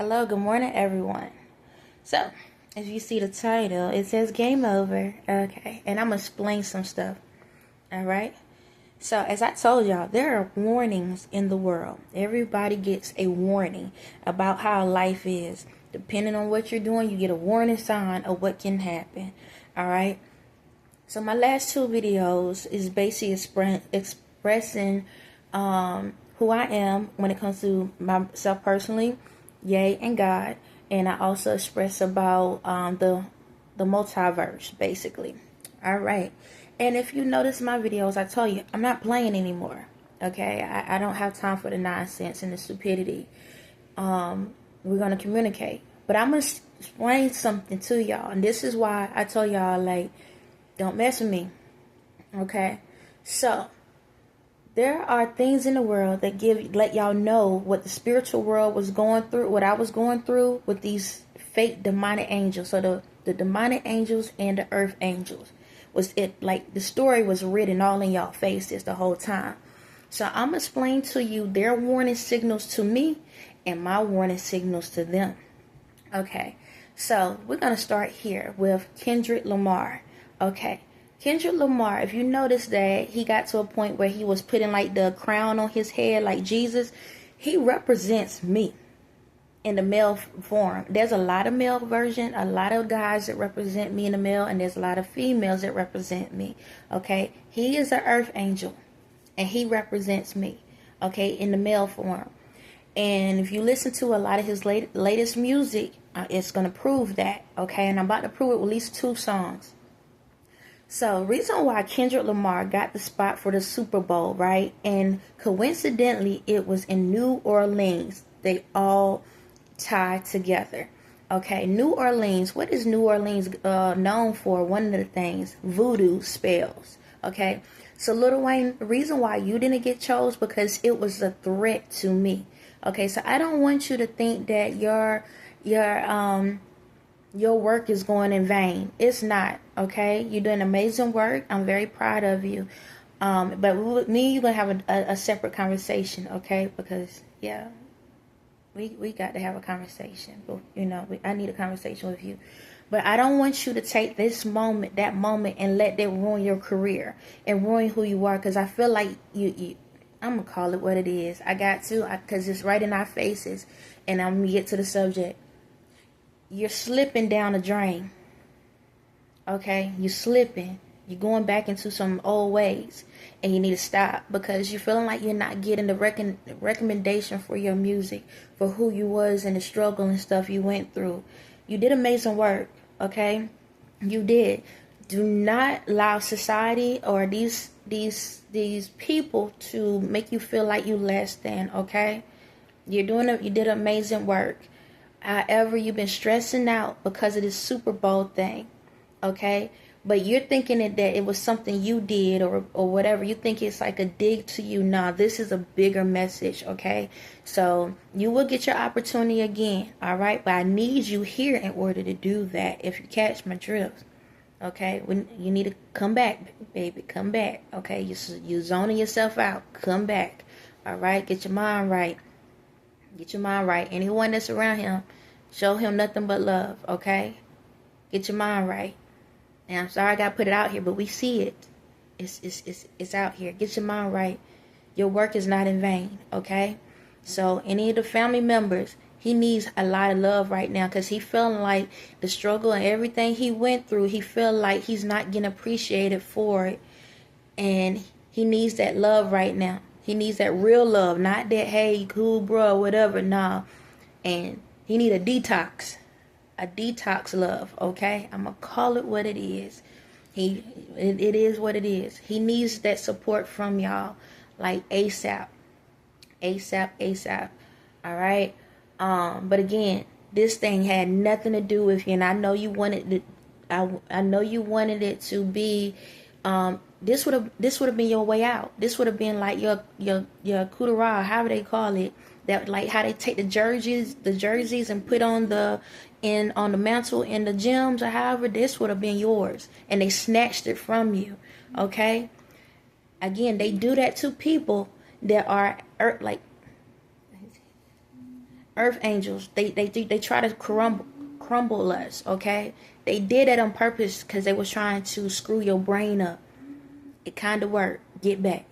Hello, good morning, everyone. So, as you see the title, it says game over. Okay, and I'm going to explain some stuff. All right. So, as I told y'all, there are warnings in the world. Everybody gets a warning about how life is. Depending on what you're doing, you get a warning sign of what can happen. All right. So, my last two videos is basically expressing who I am when it comes to myself personally, yay, and God. And I also express about the multiverse, basically. All right. And if you notice my videos, I tell you, I'm not playing anymore. Okay. I don't have time for the nonsense and the stupidity. We're going to communicate. But I'm going to explain something to y'all. And this is why I tell y'all, like, don't mess with me. Okay. So, there are things in the world that let y'all know what the spiritual world was going through, what I was going through with these fake demonic angels. So the demonic angels and the earth angels was it, like the story was written all in y'all faces the whole time. So I'm explaining to you their warning signals to me and my warning signals to them. Okay, so we're gonna start here with Kendrick Lamar. Okay. Kendrick Lamar, if you notice that he got to a point where he was putting like the crown on his head like Jesus, he represents me in the male form. There's a lot of male version, a lot of guys that represent me in the male, and there's a lot of females that represent me. Okay, he is an earth angel, and he represents me. Okay, in the male form. And if you listen to a lot of his latest music, it's gonna prove that. Okay, and I'm about to prove it with at least 2 songs. So, reason why Kendrick Lamar got the spot for the Superbowl, right? And coincidentally, it was in New Orleans. They all tied together. Okay, New Orleans. What is New Orleans known for? One of the things, voodoo spells. Okay, so Lil Wayne, the reason why you didn't get chose because it was a threat to me. Okay, so I don't want you to think that your work is going in vain. It's not. Okay, you're doing amazing work. I'm very proud of you. But me, you're gonna have a separate conversation. Okay, because yeah, we got to have a conversation. But I need a conversation with you. But I don't want you to take that moment, and let that ruin your career and ruin who you are. Because I feel like you. I'm gonna call it what it is. I got to, because it's right in our faces, and I'm gonna get to the subject. You're slipping down the drain. Okay, you're slipping. You're going back into some old ways, and you need to stop because you're feeling like you're not getting the recommendation for your music, for who you was and the struggle and stuff you went through. You did amazing work. Okay, you did. Do not allow society or these people to make you feel like you less than. Okay, you did amazing work. However, you've been stressing out because of this Super Bowl thing, okay? But you're thinking that it was something you did or whatever. You think it's like a dig to you. Nah, this is a bigger message, okay? So you will get your opportunity again, all right? But I need you here in order to do that, if you catch my drift, okay? You need to come back, baby. Come back, okay? You're zoning yourself out. Come back, all right? Get your mind right. Get your mind right. Anyone that's around him, show him nothing but love, okay? Get your mind right. And I'm sorry I got to put it out here, but we see it. It's out here. Get your mind right. Your work is not in vain, okay? So any of the family members, he needs a lot of love right now because he feeling like the struggle and everything he went through, he feel like he's not getting appreciated for it. And he needs that love right now. He needs that real love, not that, hey, cool, bro, whatever. Nah. And he need a detox love, okay? I'm going to call it what it is. It is what it is. He needs that support from y'all, like ASAP. ASAP. All right? But again, this thing had nothing to do with you, and I know you wanted it. I know you wanted it to be. This would have been your way out. This would have been like your coup de grace, however they call it. That like how they take the jerseys and put on the mantle in the gyms or however. This would have been yours, and they snatched it from you. Okay. Again, they do that to people that are like Earth angels, they try to crumble us, okay? They did it on purpose because they was trying to screw your brain up. It kind of worked. Get back.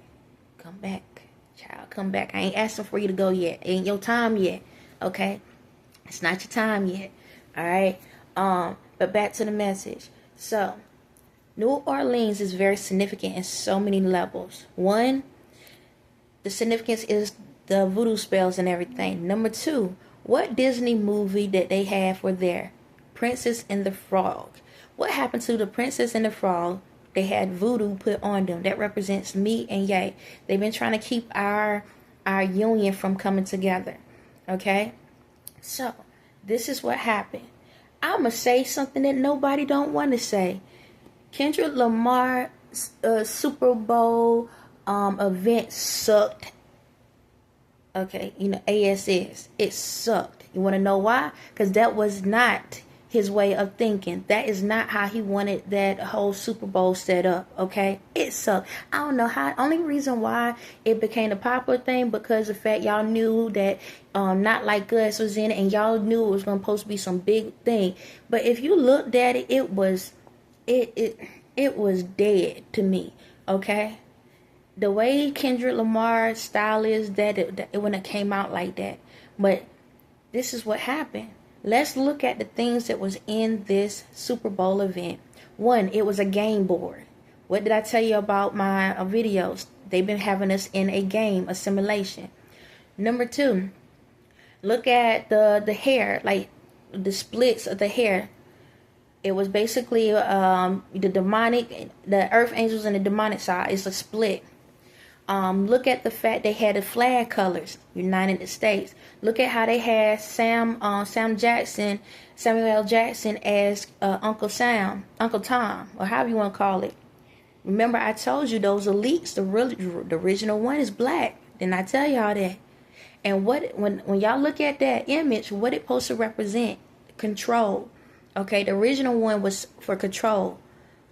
Come back. Child, come back. I ain't asking for you to go yet. It ain't your time yet, okay? It's not your time yet, all right? But back to the message. So, New Orleans is very significant in so many levels. One, the significance is the voodoo spells and everything. Number two, what Disney movie that they have were there? Princess and the Frog. What happened to the Princess and the Frog? They had voodoo put on them. That represents me and Ye. They've been trying to keep our union from coming together. Okay? So, this is what happened. I'm going to say something that nobody don't want to say. Kendrick Lamar Super Bowl event sucked. Okay, ASS. It sucked. You want to know why? Because that was not his way of thinking. That is not how he wanted that whole Super Bowl set up. Okay, it sucked. I don't know how. Only reason why it became a popular thing because the fact y'all knew that Not Like Us was in it, and y'all knew it was supposed to be some big thing. But if you looked at it, it was dead to me. Okay. The way Kendrick Lamar's style is that it when it came out like that. But this is what happened. Let's look at the things that was in this Super Bowl event. One, it was a game board. What did I tell you about my videos? They've been having us in a game, a simulation. Number two, look at the hair, like the splits of the hair. It was basically the earth angels and the demonic side. It's a split. Look at the fact they had the flag colors, United States. Look at how they had Samuel L. Jackson as Uncle Tom, or however you want to call it. Remember, I told you those elites, the original one is black. Didn't I tell y'all that? And when y'all look at that image, what it supposed to represent? Control. Okay, the original one was for control.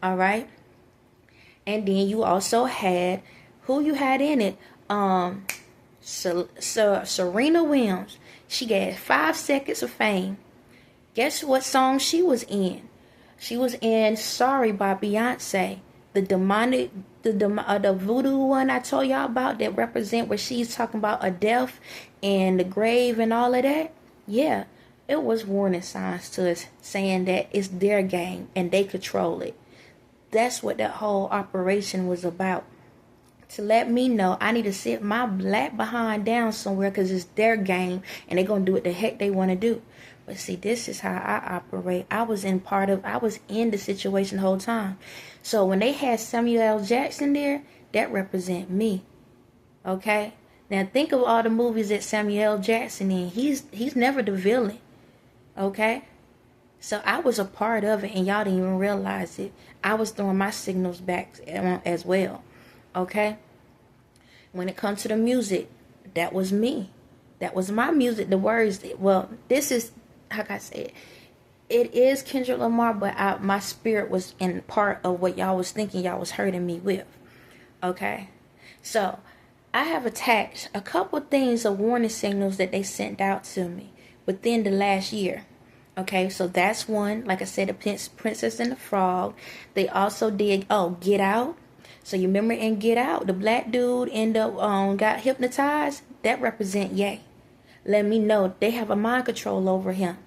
All right. And then you also had who you had in it. Serena Williams. She got 5 seconds of fame. Guess what song she was in? She was in Sorry by Beyonce. The voodoo one I told y'all about that represent where she's talking about a death and the grave and all of that. Yeah, it was warning signs to us saying that it's their game and they control it. That's what that whole operation was about. To let me know I need to sit my black behind down somewhere because it's their game and they're going to do what the heck they want to do. But see, this is how I operate. I was in the situation the whole time. So when they had Samuel L. Jackson there, that represent me. Okay? Now think of all the movies that Samuel L. Jackson in. He's never the villain. Okay? So I was a part of it and y'all didn't even realize it. I was throwing my signals back as well. Okay? When it comes to the music, that was me. That was my music. The words, well, this is, how can I say it? It is Kendrick Lamar, but my spirit was in part of what y'all was thinking y'all was hurting me with. Okay? So, I have attached a couple things of warning signals that they sent out to me within the last year. Okay, so that's one. Like I said, the Princess and the Frog. They also did, Get Out. So you remember in Get Out, the black dude got hypnotized? That represent Ye. Let me know they have a mind control over him.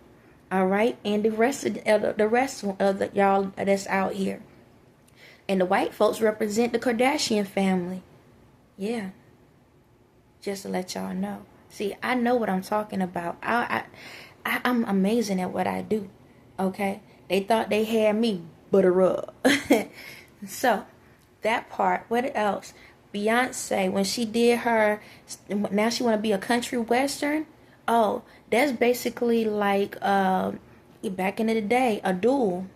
All right, and the rest of the y'all that's out here, and the white folks represent the Kardashian family. Yeah, just to let y'all know. See, I know what I'm talking about. I'm amazing at what I do. Okay, they thought they had me, but a rub. So that part. What else? Beyonce, when she did her, now she want to be a country western. Oh, that's basically like back in the day, a duel.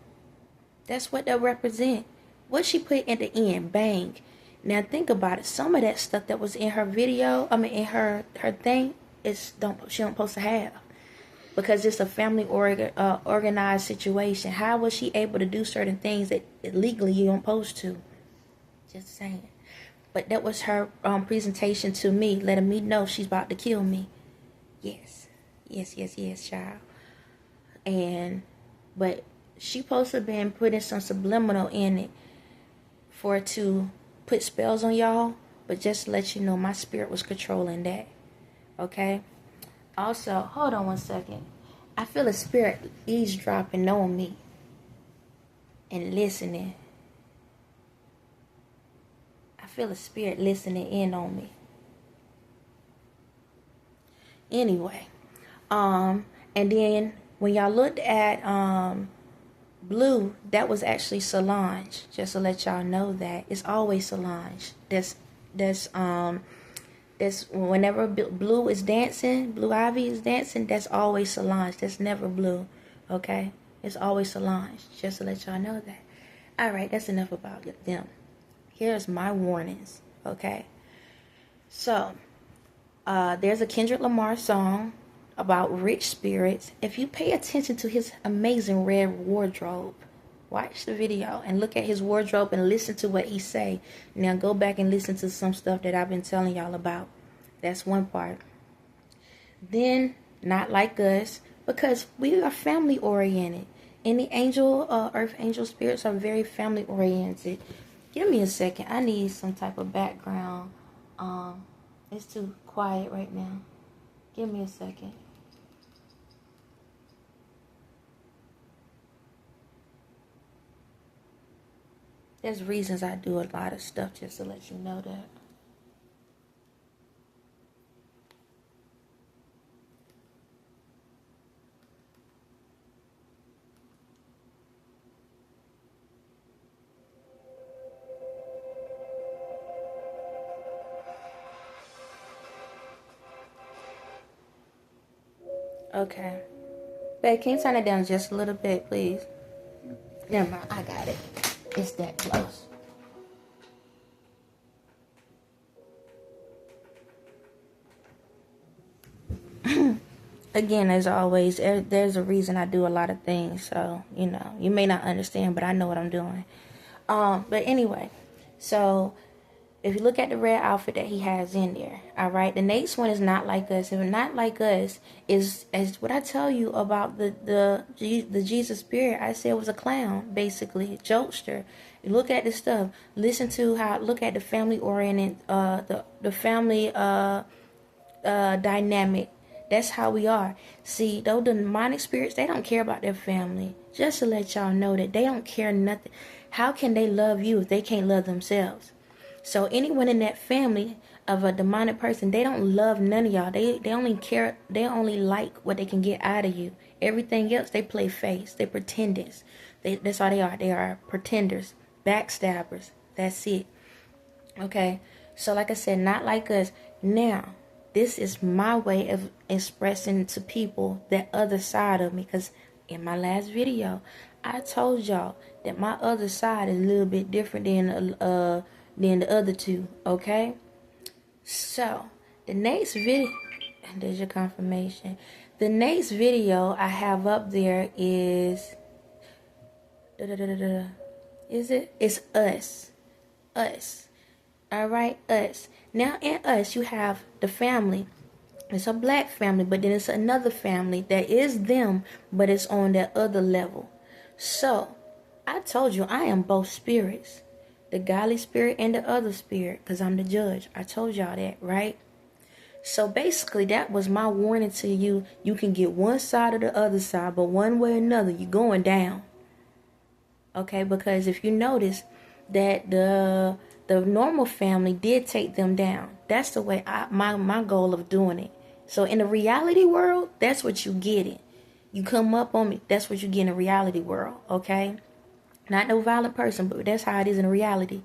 That's what that represent. What she put in the end, bang. Now think about it. Some of that stuff that was in her video, in her thing, she don't supposed to have, because it's a family organized situation. How was she able to do certain things that legally you don't supposed to? Just saying. But that was her presentation to me, letting me know she's about to kill me. Yes. Yes, child. But she supposed to have been putting some subliminal in it for it to put spells on y'all. But just to let you know, my spirit was controlling that. Okay? Also, hold on one second. I feel a spirit eavesdropping on me and listening. I feel a spirit listening in on me. Anyway, and then when y'all looked at Blue, that was actually Solange. Just to let y'all know that it's always Solange. That's whenever Blue is dancing, Blue Ivy is dancing, that's always Solange. That's never Blue. Okay? It's always Solange. Just to let y'all know that. Alright, that's enough about them. Here's my warnings. Okay? So, there's a Kendrick Lamar song about rich spirits. If you pay attention to his amazing red wardrobe, watch the video and look at his wardrobe and listen to what he say. Now go back and listen to some stuff that I've been telling y'all about. That's one part. Then, Not Like Us, because we are family oriented. And the earth angel spirits are very family oriented. Give me a second. I need some type of background. It's too quiet right now. Give me a second. There's reasons I do a lot of stuff, just to let you know that. Okay. Babe, can you turn it down just a little bit, please? Never mind, I got it. It's that close. Again, as always, there's a reason I do a lot of things. So, you may not understand, but I know what I'm doing. But anyway, so if you look at the red outfit that he has in there, all right, the next one is Not Like Us. If Not Like Us is what I tell you about the Jesus spirit. I said it was a clown, basically, a jokester. You look at this stuff. Listen to look at the family oriented, the family dynamic. That's how we are. See, those demonic spirits, they don't care about their family. Just to let y'all know that they don't care nothing. How can they love you if they can't love themselves? So anyone in that family of a demonic person, they don't love none of y'all. They only care. They only like what they can get out of you. Everything else, they play face. They pretenders. That's all they are. They are pretenders, backstabbers. That's it. Okay. So like I said, Not Like Us. Now, this is my way of expressing to people that other side of me. Because in my last video, I told y'all that my other side is a little bit different than the other two. Okay? So, the next video... There's your confirmation. The next video I have up there is... Is it? It's Us. Us. Alright? Us. Now in Us, you have the family. It's a black family, but then it's another family that is them, but it's on that other level. So, I told you I am both spirits. The godly spirit and the other spirit, because I'm the judge. I told y'all that, right? So basically, that was my warning to you. You can get one side or the other side, but one way or another, you're going down. Okay, because if you notice that the normal family did take them down. That's the way my goal of doing it. So in the reality world, that's what you get it. You come up on me, that's what you get in the reality world, okay? Not no violent person, but that's how it is in reality.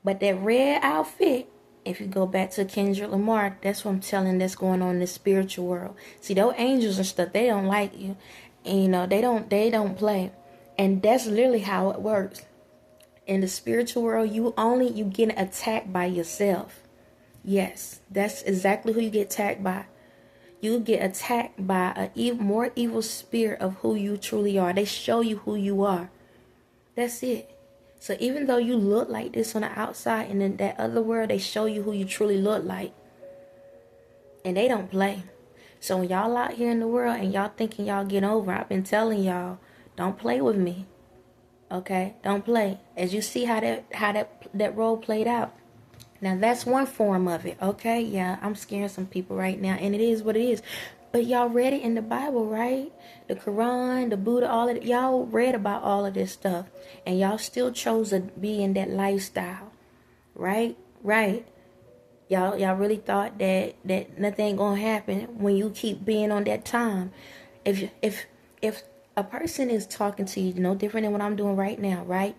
But that red outfit, if you go back to Kendrick Lamar, that's what I'm telling that's going on in the spiritual world. See, those angels and stuff, they don't like you. And, they don't play. And that's literally how it works. In the spiritual world, you get attacked by yourself. Yes, that's exactly who you get attacked by. You get attacked by a more evil spirit of who you truly are. They show you who you are. That's it. So even though you look like this on the outside, and in that other world, they show you who you truly look like. And they don't play. So when y'all out here in the world and y'all thinking y'all get over, I've been telling y'all, don't play with me. Okay? Don't play. As you see how that role played out. Now that's one form of it. Okay? Yeah, I'm scaring some people right now, and it is what it is. But y'all read it in the Bible, right? The Quran, the Buddha, all of it. Y'all read about all of this stuff. And y'all still chose to be in that lifestyle. Right? Right. Y'all really thought that nothing ain't gonna happen when you keep being on that time. If a person is talking to you, no different than what I'm doing right now, right?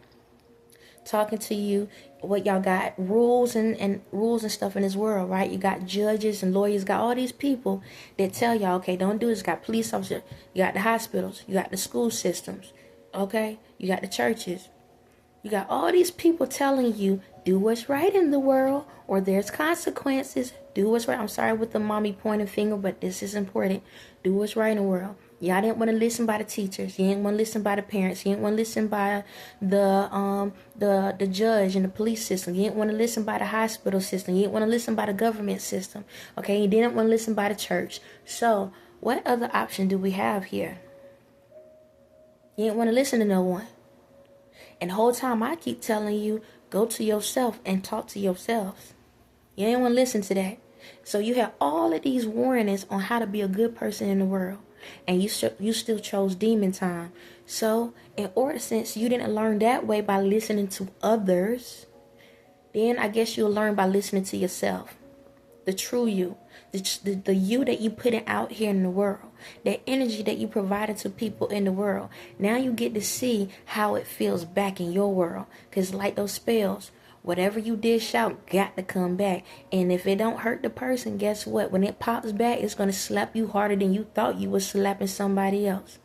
Talking to you, what y'all got rules and rules and stuff in this world, right? You got judges and lawyers, got all these people that tell y'all, okay, don't do this. You got police officers, you got the hospitals, you got the school systems, okay? You got the churches. You got all these people telling you, do what's right in the world, or there's consequences. Do what's right. I'm sorry with the mommy pointing finger, but this is important. Do what's right in the world. Y'all didn't want to listen by the teachers. You didn't want to listen by the parents. You didn't want to listen by the judge and the police system. You didn't want to listen by the hospital system. You didn't want to listen by the government system. Okay, you didn't want to listen by the church. So, what other option do we have here? You didn't want to listen to no one. And the whole time I keep telling you, go to yourself and talk to yourselves. You ain't want to listen to that. So you have all of these warnings on how to be a good person in the world. And you still chose demon time. So in order, since you didn't learn that way by listening to others, then I guess you'll learn by listening to yourself. The true you. The you that you putting out here in the world. That energy that you provided to people in the world. Now you get to see how it feels back in your world. Because like those spells, whatever you dish out got to come back. And if it don't hurt the person, guess what? When it pops back, it's going to slap you harder than you thought you was slapping somebody else.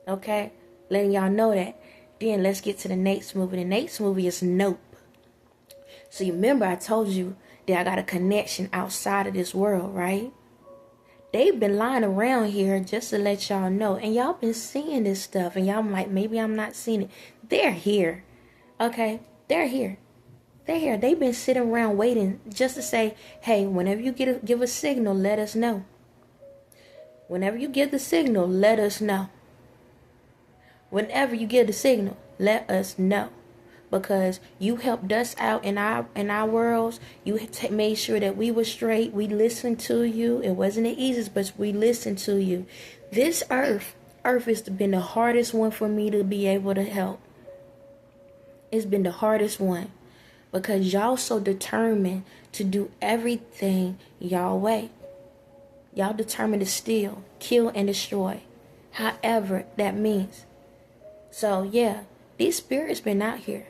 Okay? Letting y'all know that. Then let's get to the next movie. The next movie is Nope. So you remember I told you that I got a connection outside of this world, right? They've been lying around here just to let y'all know. And y'all been seeing this stuff. And y'all like, maybe I'm not seeing it. They're here. Okay? They're here. They're here. They've been sitting around waiting just to say, hey, whenever you give a signal, let us know. Whenever you give the signal, let us know. Whenever you give the signal, let us know. Because you helped us out in our worlds. You made sure that we were straight. We listened to you. It wasn't the easiest, but we listened to you. This earth has been the hardest one for me to be able to help. It's been the hardest one. Because y'all so determined to do everything y'all way. Y'all determined to steal, kill, and destroy. However that means. So yeah, these spirits been out here.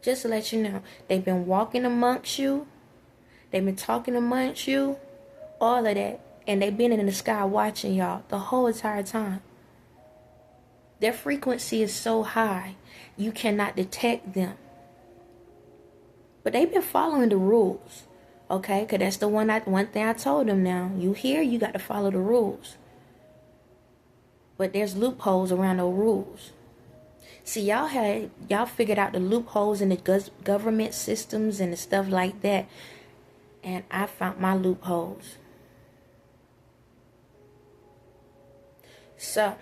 Just to let you know, they've been walking amongst you. They've been talking amongst you. All of that. And they've been in the sky watching y'all the whole entire time. Their frequency is so high, you cannot detect them. But they've been following the rules. Okay? Because that's the one thing I told them now. You here, you got to follow the rules. But there's loopholes around those rules. See, y'all figured out the loopholes in the government systems and the stuff like that. And I found my loopholes. So,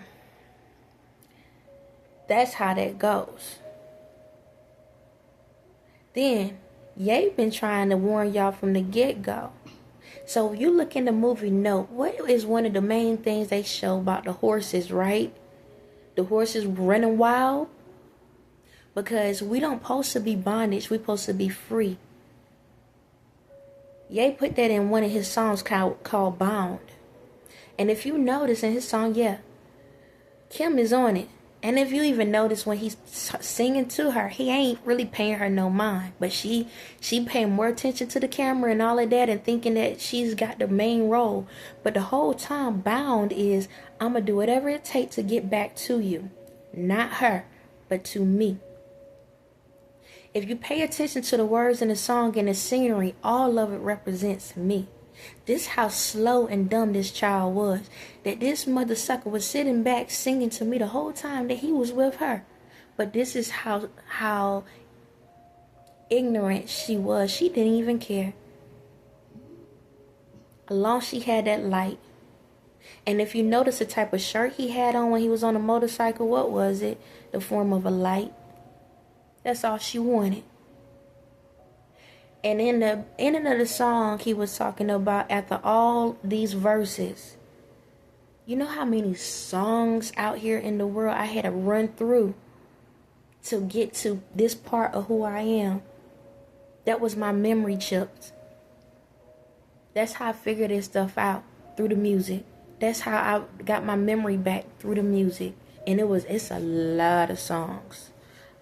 that's how that goes. Then, Ye been trying to warn y'all from the get-go. So, if you look in the movie Nope, what is one of the main things they show about the horses, right? The horses running wild. Because we don't supposed to be bondage. We supposed to be free. Ye put that in one of his songs called Bound. And if you notice in his song, yeah, Kim is on it. And if you even notice when he's singing to her, he ain't really paying her no mind. But she paying more attention to the camera and all of that and thinking that she's got the main role. But the whole time, Bound is, I'm going to do whatever it takes to get back to you. Not her, but to me. If you pay attention to the words in the song and the scenery, all of it represents me. This how slow and dumb this child was. That this mother sucker was sitting back singing to me the whole time that he was with her. But this is how ignorant she was. She didn't even care. Along she had that light. And if you notice the type of shirt he had on when he was on a motorcycle, what was it? The form of a light. That's all she wanted. And in the ending of the song, he was talking about after all these verses. You know how many songs out here in the world I had to run through to get to this part of who I am? That was my memory chips. That's how I figured this stuff out, through the music. That's how I got my memory back, through the music. And it's a lot of songs.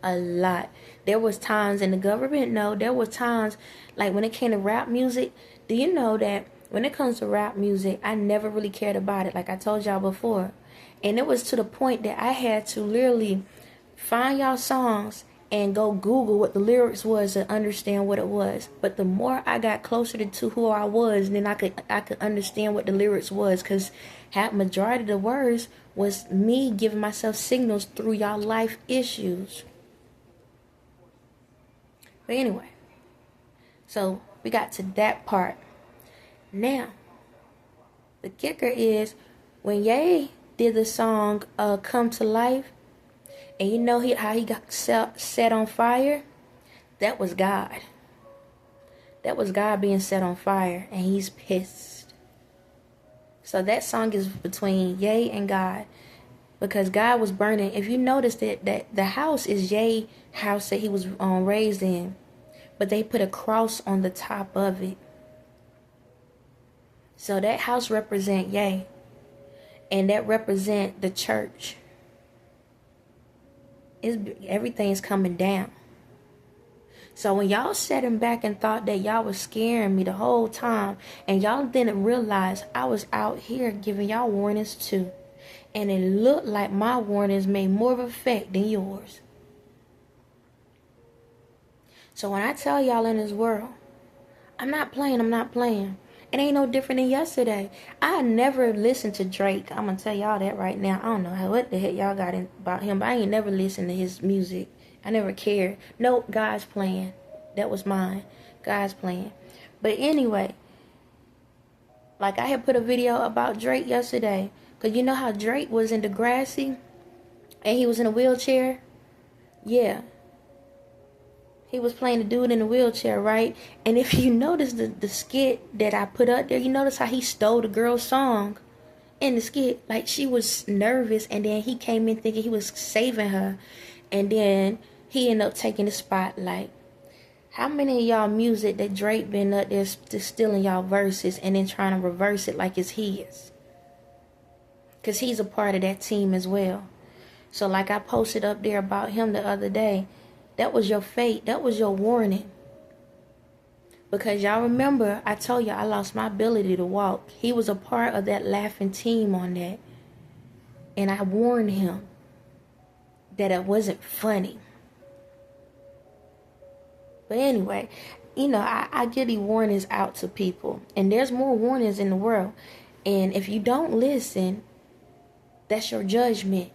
A lot. There was times, and the government know, there was times, like when it came to rap music, do you know that when it comes to rap music, I never really cared about it, like I told y'all before. And it was to the point that I had to literally find y'all songs and go Google what the lyrics was to understand what it was. But the more I got closer to who I was, then I could understand what the lyrics was, because majority of the words was me giving myself signals through y'all life issues. But anyway, so we got to that part. Now, the kicker is when Ye did the song Come to Life, and you know how he got set on fire? That was God. That was God being set on fire, and he's pissed. So that song is between Ye and God, because God was burning. If you noticed that the house is Ye's house that he was raised in, but they put a cross on the top of it. So that house represent Ye, and that represent the church. Everything's coming down. So when y'all sitting back and thought that y'all was scaring me the whole time, and y'all didn't realize I was out here giving y'all warnings too, and it looked like my warnings made more of an effect than yours. So when I tell y'all in this world, I'm not playing. It ain't no different than yesterday. I never listened to Drake. I'm going to tell y'all that right now. I don't know what the heck y'all got about him, but I ain't never listened to his music. I never cared. Nope, God's plan. That was mine. God's plan. But anyway, like I had put a video about Drake yesterday. Because you know how Drake was in Degrassi? And he was in a wheelchair? Yeah. He was playing the dude in the wheelchair, right? And if you notice the skit that I put up there, you notice how he stole the girl's song in the skit. Like, she was nervous, and then he came in thinking he was saving her. And then he ended up taking the spotlight. How many of y'all music that Drake been up there just stealing y'all verses and then trying to reverse it like it's his? Because he's a part of that team as well. So like I posted up there about him the other day, that was your fate. That was your warning. Because y'all remember, I told you I lost my ability to walk. He was a part of that laughing team on that. And I warned him that it wasn't funny. But anyway, you know, I give these warnings out to people. And there's more warnings in the world. And if you don't listen, that's your judgment.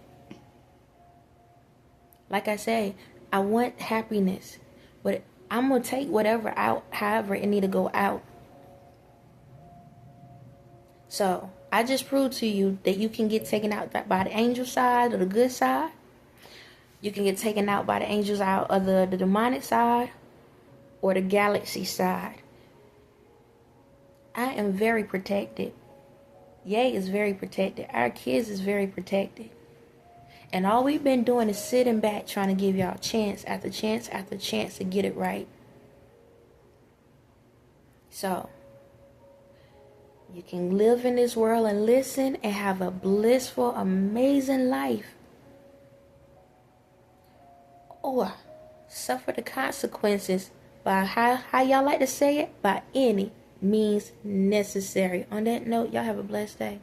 Like I say, I want happiness, but I'm going to take whatever out, however it need to go out. So, I just proved to you that you can get taken out by the angel side or the good side. You can get taken out by the angels out of the demonic side or the galaxy side. I am very protected. Ye is very protected. Our kids is very protected. And all we've been doing is sitting back trying to give y'all chance after chance after chance to get it right. So, you can live in this world and listen and have a blissful, amazing life. Or suffer the consequences by how y'all like to say it, by any means necessary. On that note, y'all have a blessed day.